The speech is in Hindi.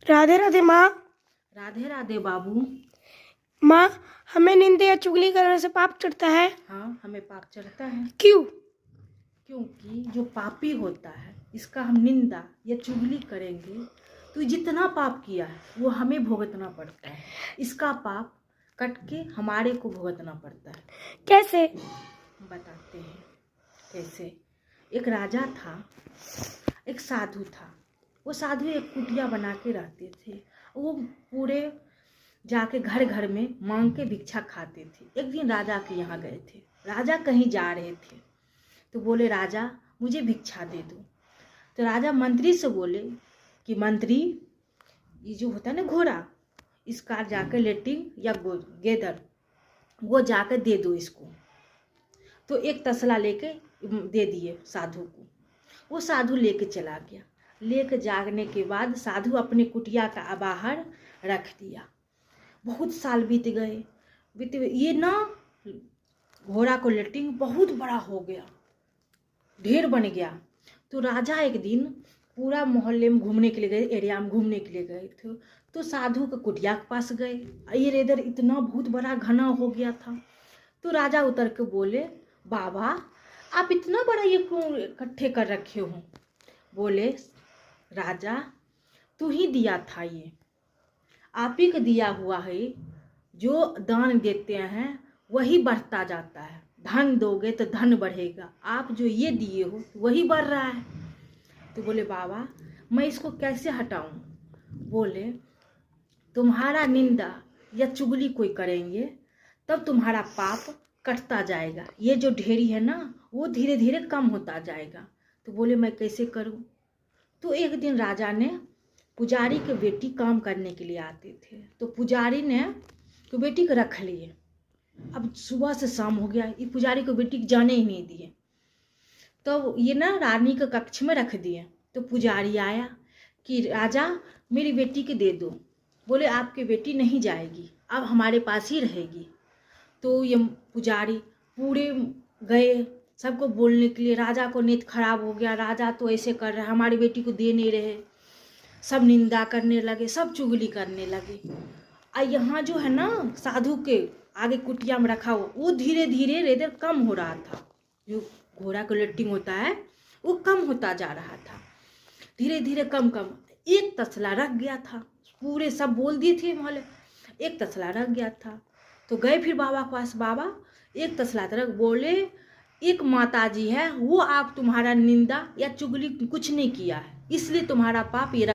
राधे राधे माँ। राधे राधे बाबू। माँ, हमें निंदा या चुगली करने से पाप चढ़ता है। हाँ, हमें पाप चढ़ता है। क्यों? क्योंकि जो पापी होता है इसका हम निंदा या चुगली करेंगे तो जितना पाप किया है वो हमें भुगतना पड़ता है। इसका पाप कट के हमारे को भुगतना पड़ता है। कैसे? बताते हैं कैसे। एक राजा था, एक साधु था। वो साधु एक कुटिया बना के रहते थे। वो पूरे जाके घर घर में मांग के भिक्षा खाते थे। एक दिन राजा के यहाँ गए थे। राजा कहीं जा रहे थे तो बोले, राजा मुझे भिक्षा दे दो। तो राजा मंत्री से बोले कि मंत्री, ये जो होता है ना घोड़ा, इसका जाकर लेटिंग या गेदर वो जाकर दे दो इसको। तो एक तसला लेके दे दिए साधु को। वो साधु लेके चला गया। लेके जाने के बाद साधु अपने कुटिया का बाहर रख दिया। बहुत साल बीत गए। ये ना घोड़ा को लेटिंग बहुत बड़ा हो गया, ढेर बन गया। तो राजा एक दिन पूरा मोहल्ले में घूमने के लिए गए, एरिया में घूमने के लिए गए थे। तो साधु के कुटिया के पास गए। ये इधर इतना बहुत बड़ा घना हो गया था। तो राजा उतर के बोले, बाबा आप इतना बड़ा ये क्यों इकट्ठे कर रखे हो? बोले, राजा तू ही दिया था, ये आप ही का दिया हुआ है। जो दान देते हैं वही बढ़ता जाता है। धन दोगे तो धन बढ़ेगा। आप जो ये दिए हो वही बढ़ रहा है। तो बोले, बाबा मैं इसको कैसे हटाऊं? बोले, तुम्हारा निंदा या चुगली कोई करेंगे तब तुम्हारा पाप कटता जाएगा। ये जो ढेरी है ना वो धीरे धीरे कम होता जाएगा। तो बोले, मैं कैसे करूं? तो एक दिन राजा ने पुजारी के बेटी काम करने के लिए आते थे। तो पुजारी ने तो बेटी को रख लिए। अब सुबह से शाम हो गया, ये पुजारी को बेटी जाने ही नहीं दिए। तो ये ना रानी के कक्ष में रख दिए। तो पुजारी आया कि राजा मेरी बेटी के दे दो। बोले, आपकी बेटी नहीं जाएगी, अब हमारे पास ही रहेगी। तो ये पुजारी पूरे गए सबको बोलने के लिए। राजा को नीयत खराब हो गया, राजा तो ऐसे कर रहा है, हमारी बेटी को दे नहीं रहे। सब निंदा करने लगे, सब चुगली करने लगे। यहाँ जो है ना साधु के आगे कुटिया में रखा हुआ वो धीरे धीरे रेदर कम हो रहा था। जो घोड़ा का लेटिंग होता है वो कम होता जा रहा था, धीरे धीरे कम। एक तसला रख गया था। पूरे सब बोल दिए थे मोहल्ले, एक तसला रख गया था। तो गए फिर बाबा के पास, बाबा एक तसला तरह। बोले, एक माता जी है, वो आप तुम्हारा निंदा या चुगली कुछ नहीं किया है, इसलिए तुम्हारा पाप ये